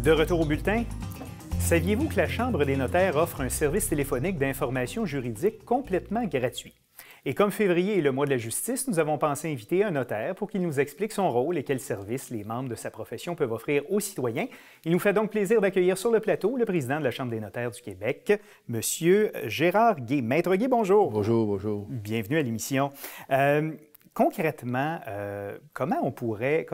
De retour au bulletin. Saviez-vous que la Chambre des notaires offre un service téléphonique d'information juridique complètement gratuit? Et comme février est le mois de la justice, nous avons pensé inviter un notaire pour qu'il nous explique son rôle et quels services les membres de sa profession peuvent offrir aux citoyens. Il nous fait donc plaisir d'accueillir sur le plateau le président de la Chambre des notaires du Québec, M. Gérard Guay. Maître Guay, bonjour. Bonjour, bonjour. Bienvenue à l'émission. Concrètement, comment on pourrait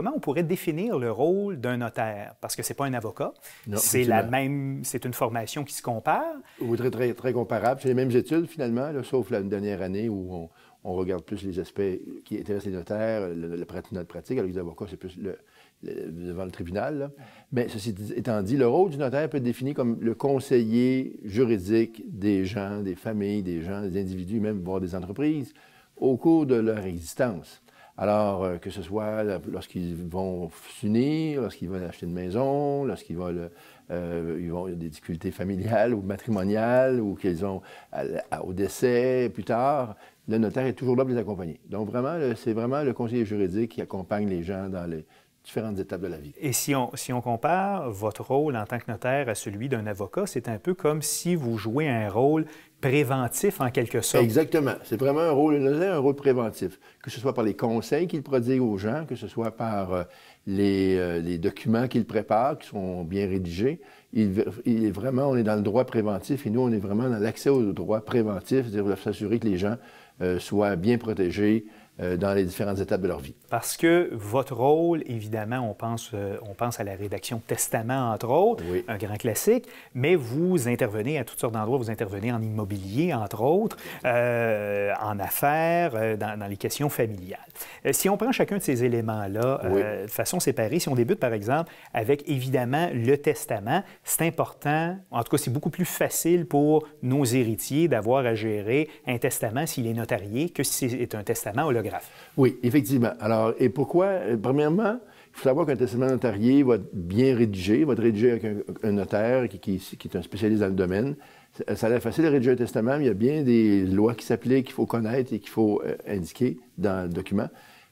définir le rôle d'un notaire? Parce que ce n'est pas un avocat, c'est une formation qui se compare. Oui, très, très comparable. C'est les mêmes études, finalement, là, sauf la dernière année où on regarde plus les aspects qui intéressent les notaires, notre pratique, alors les avocats, c'est plus devant le tribunal. Là. Mais ceci étant dit, le rôle du notaire peut être défini comme le conseiller juridique des gens, des familles, des gens, des individus, même voire des entreprises, au cours de leur existence. Alors, que ce soit lorsqu'ils vont s'unir, lorsqu'ils veulent acheter une maison, lorsqu'ils vont, ils vont avoir des difficultés familiales ou matrimoniales, ou qu'ils ont au décès plus tard, le notaire est toujours là pour les accompagner. Donc, vraiment, c'est vraiment le conseiller juridique qui accompagne les gens dans les différentes étapes de la vie. Et si on compare votre rôle en tant que notaire à celui d'un avocat, c'est un peu comme si vous jouez un rôle préventif en quelque sorte. Exactement. C'est vraiment un rôle préventif. Que ce soit par les conseils qu'il prodigue aux gens, que ce soit par les documents qu'il prépare, qui sont bien rédigés. On est dans le droit préventif et nous, on est vraiment dans l'accès au droit préventif, c'est-à-dire s'assurer que les gens soient bien protégés dans les différentes étapes de leur vie. Parce que votre rôle, évidemment, on pense à la rédaction de testament, entre autres, oui. Un grand classique, mais vous intervenez à toutes sortes d'endroits, vous intervenez en immobilier, entre autres, en affaires, dans les questions familiales. Si on prend chacun de ces éléments-là oui. De façon séparée, si on débute, par exemple, avec, évidemment, le testament, c'est important, en tout cas, c'est beaucoup plus facile pour nos héritiers d'avoir à gérer un testament s'il est notarié que si c'est un testament holographe. Oui, effectivement. Alors, et pourquoi? Premièrement, il faut savoir qu'un testament notarié va être bien rédigé, va être rédigé avec un notaire qui est un spécialiste dans le domaine. Ça a l'air facile de rédiger un testament, mais il y a bien des lois qui s'appliquent, qu'il faut connaître et qu'il faut indiquer dans le document.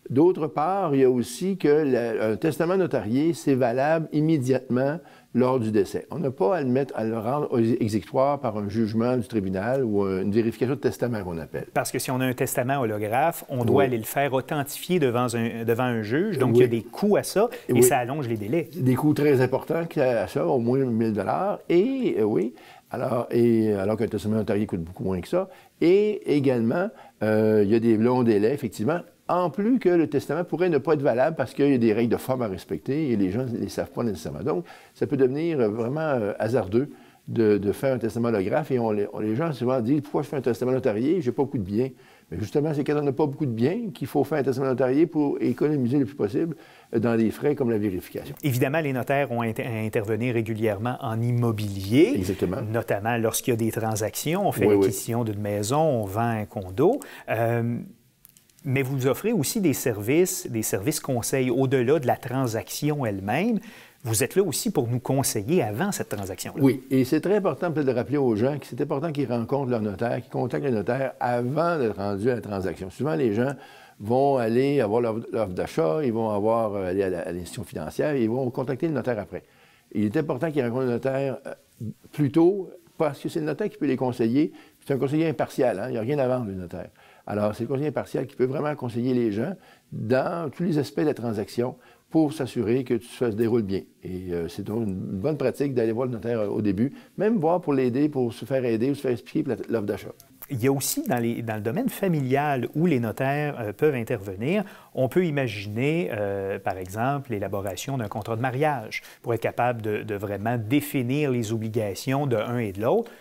D'autre part, il y a aussi qu'un testament notarié, c'est valable immédiatement lors du décès. On n'a pas à le rendre exécutoire par un jugement du tribunal ou une vérification de testament qu'on appelle. Parce que si on a un testament holographe, on doit aller le faire authentifier devant un juge, donc oui. il y a des coûts à ça et oui. ça allonge les délais. Des coûts très importants à ça, au moins 1 000 $. Et oui, alors qu'un testament notarié coûte beaucoup moins que ça. Et également, il y a des longs délais, effectivement. En plus que le testament pourrait ne pas être valable parce qu'il y a des règles de forme à respecter et les gens ne les savent pas nécessairement. Donc, ça peut devenir vraiment hasardeux de faire un testament holographe et les gens souvent disent « Pourquoi je fais un testament notarié? Je n'ai pas beaucoup de biens. » Mais justement, c'est quand on n'a pas beaucoup de biens qu'il faut faire un testament notarié pour économiser le plus possible dans les frais comme la vérification. Évidemment, les notaires ont à intervenir régulièrement en immobilier. Exactement. Notamment lorsqu'il y a des transactions. On fait l'acquisition d'une maison, on vend un condo. Mais vous offrez aussi des services conseils au-delà de la transaction elle-même. Vous êtes là aussi pour nous conseiller avant cette transaction-là. Oui, et c'est très important peut-être de rappeler aux gens que c'est important qu'ils rencontrent leur notaire, qu'ils contactent le notaire avant d'être rendus à la transaction. Souvent, les gens vont aller avoir l'offre d'achat, ils vont aller à l'institution financière et ils vont contacter le notaire après. Il est important qu'ils rencontrent le notaire plus tôt parce que c'est le notaire qui peut les conseiller. C'est un conseiller impartial, hein? Il n'y a rien à vendre, le notaire. Alors, c'est le conseiller impartial qui peut vraiment conseiller les gens dans tous les aspects de la transaction pour s'assurer que tout ça se déroule bien. Et c'est donc une bonne pratique d'aller voir le notaire au début, même voir pour l'aider, pour se faire aider ou se faire expliquer l'offre d'achat. Il y a aussi dans le domaine familial où les notaires peuvent intervenir, on peut imaginer, par exemple, l'élaboration d'un contrat de mariage pour être capable de vraiment définir les obligations de l'un et de l'autre.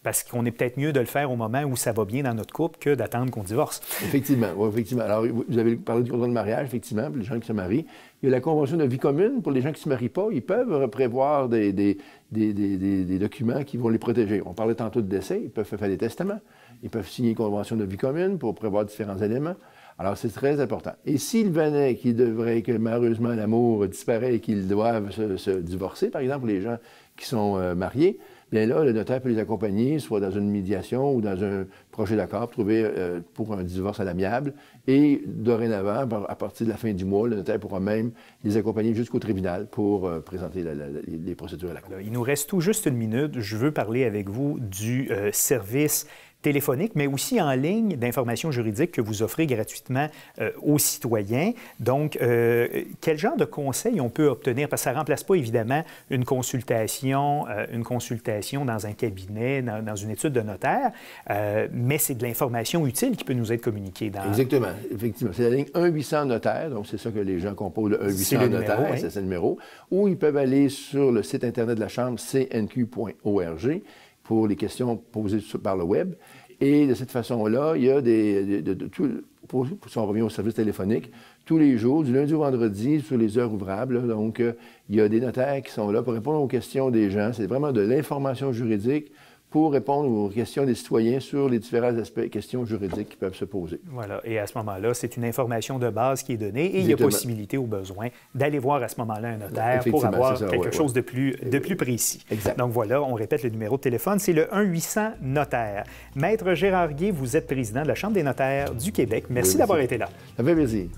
Parce qu'on est peut-être mieux de le faire au moment où ça va bien dans notre couple que d'attendre qu'on divorce. Effectivement, oui, effectivement. Alors, vous avez parlé du contrat de mariage, effectivement, pour les gens qui se marient. Il y a la convention de vie commune pour les gens qui ne se marient pas. Ils peuvent prévoir des documents qui vont les protéger. On parlait tantôt de décès. Ils peuvent faire des testaments. Ils peuvent signer une convention de vie commune pour prévoir différents éléments. Alors, c'est très important. Et s'il venait que malheureusement l'amour disparaît et qu'ils doivent se divorcer, par exemple, les gens qui sont mariés, bien là, le notaire peut les accompagner, soit dans une médiation ou dans un projet d'accord trouvé pour un divorce à l'amiable. Et dorénavant, à partir de la fin du mois, le notaire pourra même les accompagner jusqu'au tribunal pour présenter les procédures à la Cour. Il nous reste tout juste une minute. Je veux parler avec vous du service téléphonique, mais aussi en ligne d'information juridique que vous offrez gratuitement aux citoyens. Donc, quel genre de conseils on peut obtenir? Parce que ça ne remplace pas, évidemment, une consultation dans un cabinet, dans une étude de notaire, mais c'est de l'information utile qui peut nous être communiquée. Exactement. Effectivement. C'est la ligne 1-800-notaire, donc c'est ça que les gens composent, le 1-800-notaire, c'est le numéro, ou ils peuvent aller sur le site Internet de la Chambre, cnq.org, pour les questions posées par le web. Et de cette façon-là, il y a si on revient au service téléphonique, tous les jours, du lundi au vendredi, sur les heures ouvrables. Donc, il y a des notaires qui sont là pour répondre aux questions des gens. C'est vraiment de l'information juridique pour répondre aux questions des citoyens sur les différents aspects, questions juridiques qui peuvent se poser. Voilà. Et à ce moment-là, c'est une information de base qui est donnée et il y a possibilité, au besoin, d'aller voir à ce moment-là un notaire pour avoir quelque chose de plus précis. Exact. Donc voilà, on répète le numéro de téléphone, c'est le 1-800-notaire. Maître Gérard Guay, vous êtes président de la Chambre des notaires du Québec. Merci d'avoir été là. Ça fait plaisir.